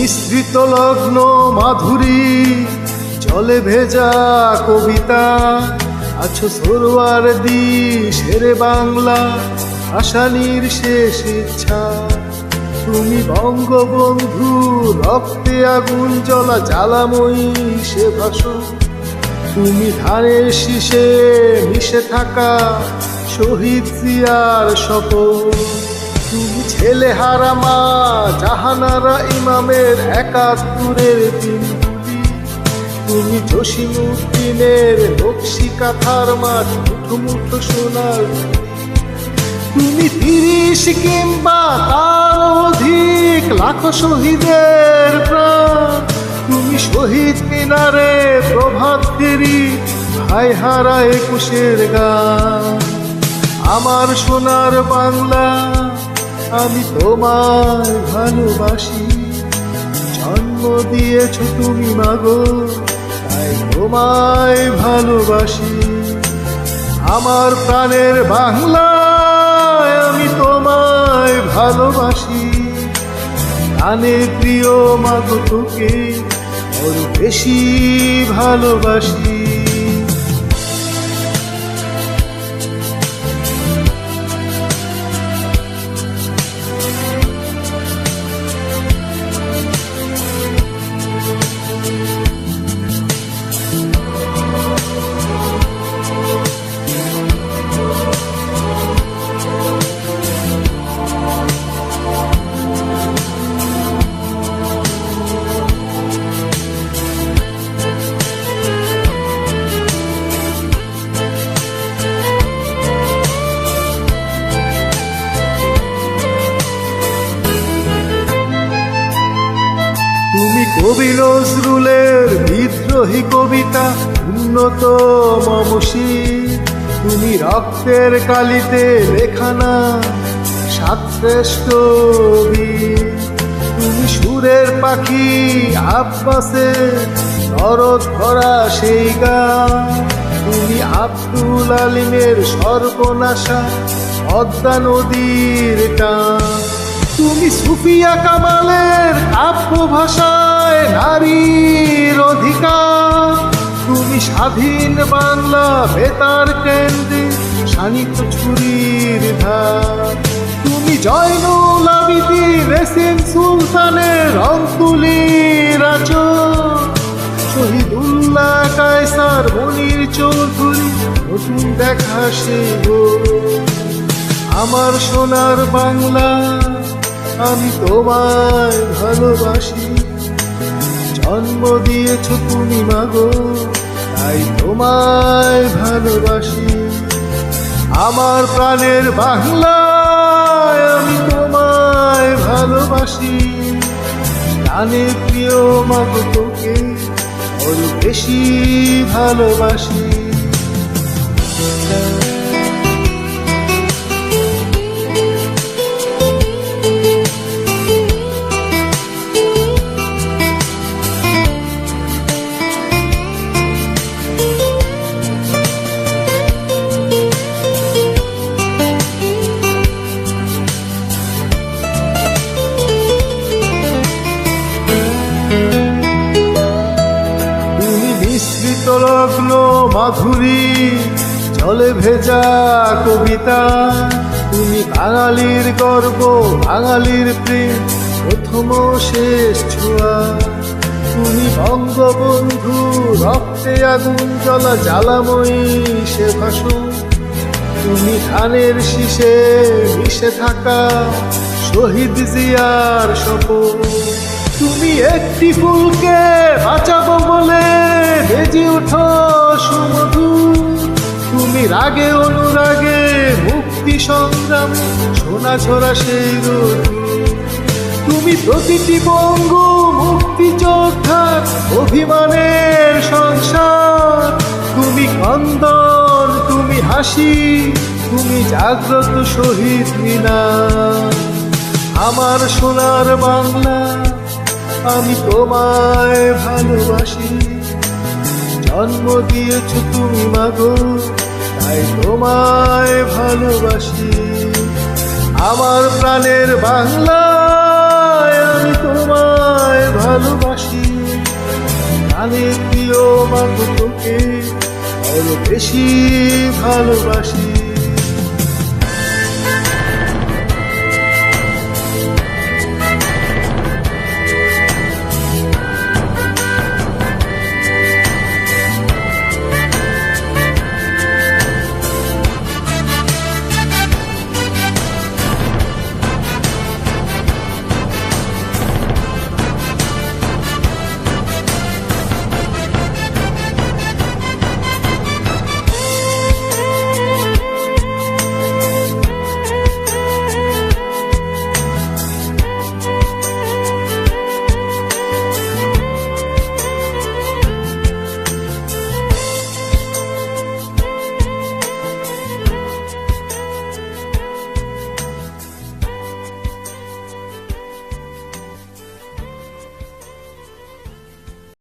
মিশ্রিত লগ্ন মাধুরী জলে ভেজা কবিতা আছো সরোয়ার দি শেরে বাংলা আসানির শেষ ইচ্ছা। তুমি বঙ্গবন্ধু রক্তে আগুন জ্বলা জ্বালাময়ী সে ভাষণ। তুমি ধানের শীষে মিশে থাকা শহীদ জিয়ার শপথ। তুমি ছেলে হারা মা জাহানারা ইমামের ৭১-এর দিন। তুমি জসিমউদ্দিনের নকশি কাঁথার মাঠ মুঠো মুঠো সোনার। তুমি ৩০ কিংবা তার অধিক লাখো শহীদের প্রাণ। তুমি শহীদ মিনারে প্রভাত ফেরি ভাই হারা ২১-এর গান। আমার সোনার বাংলা আমি তোমায় ভালোবাসি। জন্ম দিয়েছ তুমি মাগো তাই তোমায় ভালোবাসি। আমার প্রাণের বাংলা আমি তোমায় ভালোবাসি। প্রাণে প্রিয় মাগো তোকে বড় বেশি ভালোবাসি। তুমি কবি নজরুলের বিদ্রোহী কবিতা উন্নত মমশী। তুমি রক্তের কালিতে লেখানা সাতশ্রেষ্ঠ বীর। তুমি সুরের পাখি আব্বাসের দরদ ভরা সেই গান। তুমি আব্দুল আলিমের সর্বনাশা পদ্মা নদীর টান। তুমি সুফিয়া কামালের কাব্য ভাষায় নারীর অধিকার। তুমি স্বাধীন বাংলা বেতার কেন্দ্রে শানিত ছুরির ধার। তুমি জয়নুল আবিদিন এসএম সুলতানের রংতুলির আঁচল। শহীদুল্লাহ কায়সার মনির চৌধুরী নতুন দেখা সে গো। আমার সোনার বাংলা আমি তোমায় ভালোবাসি। জন্ম দিয়েছ তুমি মাগো তাই তোমায় ভালোবাসি। আমার প্রাণের বাংলা আমি তোমায় ভালোবাসি। প্রাণে প্রিয় মাগো তোকে বড় বেশি ভালোবাসি। মিশ্রিত লগ্ন মাধুরী জলে ভেজা কবিতা। তুমি বাঙালির গর্ব বাঙালির প্রেম প্রথম শেষ ছোঁয়া। তুমি বঙ্গবন্ধু রক্তে আগুন জ্বলা জ্বালাময়ী সে ভাষণ। তুমি ধানের শীষে মিশে থাকা শহীদ জিয়ার শপথ। তুমি একটি ফুলকে বাঁচাবো বলে বেজে ওঠো সুমধুর। তুমি রাগে অনুরাগে মুক্তি সংগ্রাম সোনা ঝরা সেই রোদ। তুমি প্রতিটি বঙ্গ মুক্তিযোদ্ধার অভিমানের সংসার। তুমি কন্দন তুমি হাসি তুমি জাগ্রত শহীদ মিনার। আমার সোনার বাংলা আমি তোমায় ভালোবাসি। জন্ম দিয়েছ তুমি মাগো তাই তোমায় ভালোবাসি। আমার প্রাণের বাংলা আমি তোমায় বেশি ভালোবাসি।